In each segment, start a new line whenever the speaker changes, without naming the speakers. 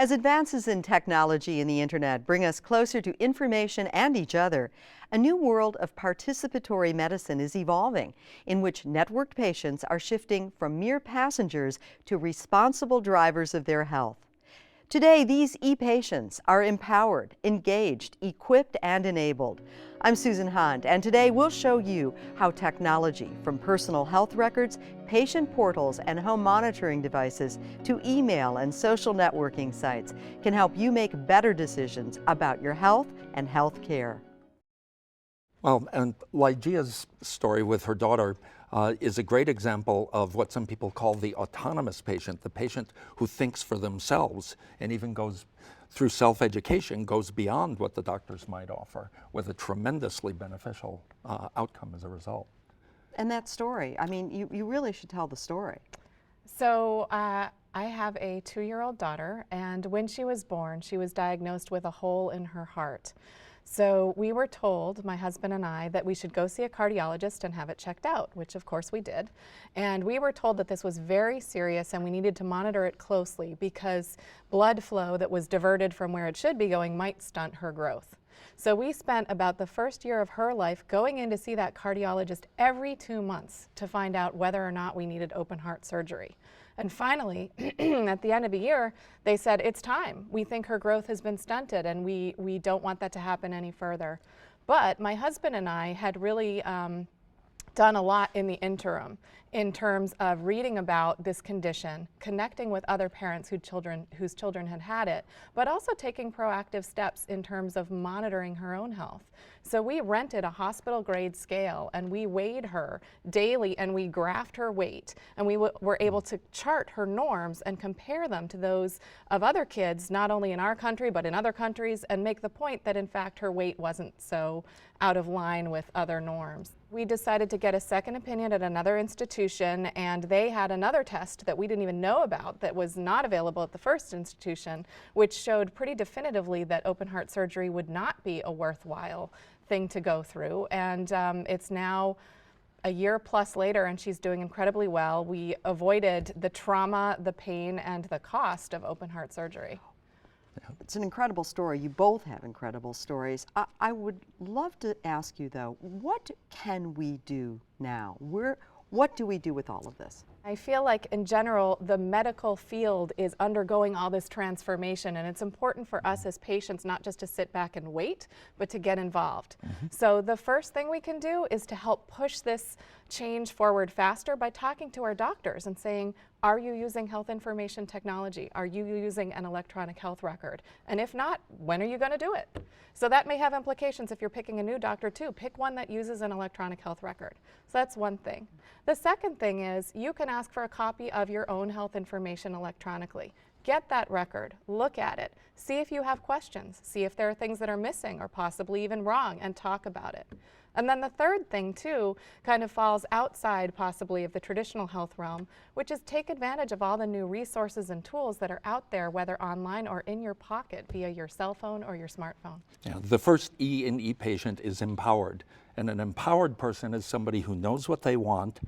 As advances in technology and the internet bring us closer to information and each other, a new world of participatory medicine is evolving, in which networked patients are shifting from mere passengers to responsible drivers of their health. Today, these e-patients are empowered, engaged, equipped, and enabled. I'm Susan Hunt, and today we'll show you how technology, from personal health records, patient portals, and home monitoring devices to email and social networking sites, can help you make better decisions about your health and health care.
Well, and Lygeia's story with her daughter is a great example of what some people call the autonomous patient, the patient who thinks for themselves and even goes through self-education, goes beyond what the doctors might offer, with a tremendously beneficial outcome as a result.
And that story, I mean, you really should tell the story.
So I have a 2-year-old daughter, and when she was born, she was diagnosed with a hole in her heart. So we were told, my husband and I, that we should go see a cardiologist and have it checked out, which of course we did. And we were told that this was very serious and we needed to monitor it closely because blood flow that was diverted from where it should be going might stunt her growth. So we spent about the first year of her life going in to see that cardiologist every 2 months to find out whether or not we needed open heart surgery. And finally, at the end of the year, they said, it's time. We think her growth has been stunted and we don't want that to happen any further. But my husband and I had really done a lot in the interim in terms of reading about this condition, connecting with other parents whose children had had it, but also taking proactive steps in terms of monitoring her own health. So we rented a hospital grade scale and we weighed her daily and we graphed her weight, and we were able to chart her norms and compare them to those of other kids, not only in our country but in other countries, and make the point that in fact her weight wasn't so out of line with other norms. We decided to get a second opinion at another institution, and they had another test that we didn't even know about that was not available at the first institution, which showed pretty definitively that open heart surgery would not be a worthwhile thing to go through. And it's now a year plus later and she's doing incredibly well. We avoided the trauma, the pain, and the cost of open heart surgery.
It's an incredible story. You both have incredible stories. I would love to ask you, though, what can we do now? What do we do with all of this?
I feel like in general the medical field is undergoing all this transformation, and it's important for us as patients not just to sit back and wait, but to get involved. So the first thing we can do is to help push this change forward faster by talking to our doctors and saying, are you using health information technology? Are you using an electronic health record? And if not, when are you going to do it? So that may have implications if you're picking a new doctor too. Pick one that uses an electronic health record. So that's one thing. The second thing is you can ask for a copy of your own health information electronically. Get that record, look at it, see if you have questions, see if there are things that are missing or possibly even wrong, and talk about it. And then the third thing too kind of falls outside possibly of the traditional health realm, which is take advantage of all the new resources and tools that are out there, whether online or in your pocket via your cell phone or your smartphone.
Yeah, the first E in e-patient is empowered. And an empowered person is somebody who knows what they want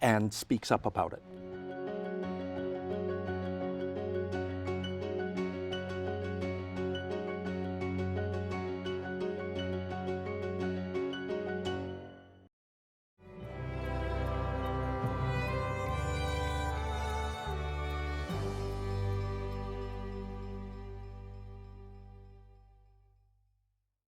and speaks up about it.